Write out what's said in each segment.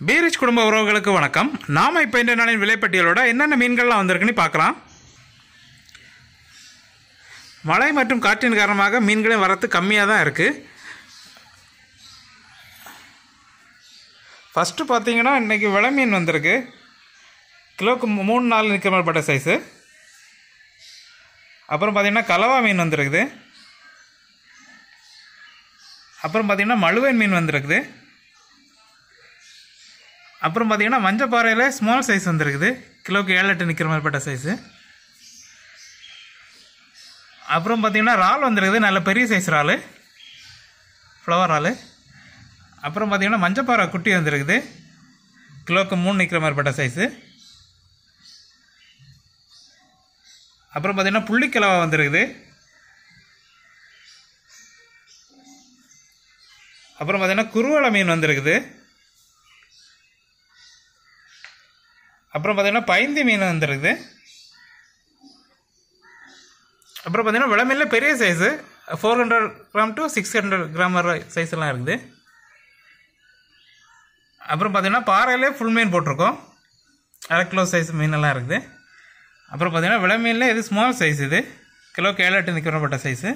பீரிச் குடும்ப உறவுகளுக்கு வணக்கம். நாம இப்போ இந்த நாளின் விலைப்பட்டியலோட என்னென்ன மீன்கள்லாம் வந்திருக்குன்னு பார்க்கலாம். மழை மற்றும் காற்றின் காரணமாக மீன்களின் வரத்து கம்மியாக தான் இருக்குது. ஃபஸ்ட்டு பார்த்தீங்கன்னா இன்றைக்கி விலை மீன் வந்திருக்கு. கிலோக்கு 3-4 நிற்கிற மாதிரி பட்ட சைஸு. அப்புறம் பார்த்திங்கன்னா கலவா மீன் வந்திருக்குது. அப்புறம் பார்த்திங்கன்னா மழுவன் மீன் வந்திருக்குது. அப்புறம் பார்த்திங்கன்னா மஞ்சப்பாறையில் ஸ்மால் சைஸ் வந்திருக்குது. கிலோக்கு 7-8 நிற்கிற மாதிரி பட்ட சைஸு. அப்புறம் பார்த்திங்கன்னா இறால் வந்திருக்குது. நல்ல பெரிய சைஸ் இறால், ஃப்ளவர் இறால். அப்புறம் பார்த்திங்கன்னா மஞ்சப்பாறை குட்டி வந்திருக்குது. கிலோக்கு 3 நிற்கிற மாதிரி பட்ட சைஸு. அப்புறம் பார்த்திங்கன்னா புள்ளிக்கிழவா வந்திருக்குது. அப்புறம் பார்த்திங்கன்னா குருவலை மீன் வந்திருக்குது. அப்புறம் பார்த்திங்கன்னா பைந்தி மீன் வந்துருக்குது. அப்புறம் பார்த்திங்கன்னா விலை மீனில் பெரிய சைஸு 400 கிராம் to 600 கிராம் வர சைஸ்லாம் இருக்குது. அப்புறம் பார்த்திங்கன்னா பாறையிலே ஃபுல் மீன் போட்டிருக்கோம். 1/2 கிலோ சைஸ் மீனெல்லாம் இருக்குது. அப்புறம் பார்த்திங்கன்னா விலை மீனில் இது ஸ்மால் சைஸ், இது கிலோக்கு 7-8 நிற்கிறப்பட்ட சைஸு.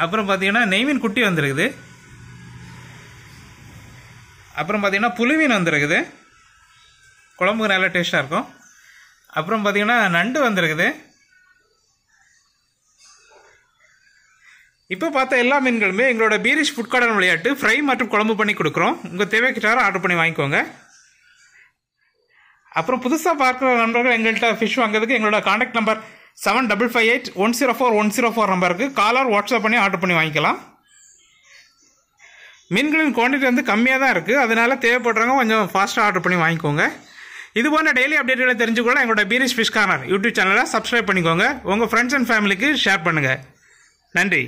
அப்புறம் பார்த்திங்கன்னா நெய்மீன் குட்டி வந்துருக்குது. அப்புறம் பார்த்திங்கன்னா புளி மீன் வந்துருக்குது. குழம்புக்கு நல்லா டேஸ்ட்டாக இருக்கும். அப்புறம் பார்த்திங்கன்னா நண்டு வந்திருக்குது. இப்போ பார்த்த எல்லா மீன்களுமே எங்களோட பீரிஷ் ஃபுட் கார்டன் விளையாட்டு ஃப்ரை மற்றும் குழம்பு பண்ணி கொடுக்குறோம். உங்கள் தேவைக்கிட்டார ஆர்டர் பண்ணி வாங்கிக்கோங்க. அப்புறம் புதுசாக பார்க்குற நண்பர்கள் எங்கள்கிட்ட ஃபிஷ் வாங்குறதுக்கு எங்களோட கான்டாக்ட் நம்பர் 7558-104-104 நம்பருக்கு காலர் வாட்ஸ்அப் பண்ணி ஆர்டர் பண்ணி வாங்கிக்கலாம். மீன்களின் குவான்டிட்டி வந்து கம்மியாக தான் இருக்குது. அதனால் தேவைப்படுறவங்க கொஞ்சம் ஃபாஸ்ட்டாக ஆர்டர் பண்ணி வாங்கிக்கோங்க. இது போன்ற டெய்லி அப்டேட்டுகளை தெரிஞ்சுக்கொள்ள எங்களோட பீரிஷ் ஃபிஷ் கார்னர் யூடியூப் சேனலை சப்ஸ்கிரைப் பண்ணிக்கோங்க. உங்கள் ஃப்ரெண்ட்ஸ் அண்ட் ஃபேமிலிக்கு ஷேர் பண்ணுங்கள். நன்றி.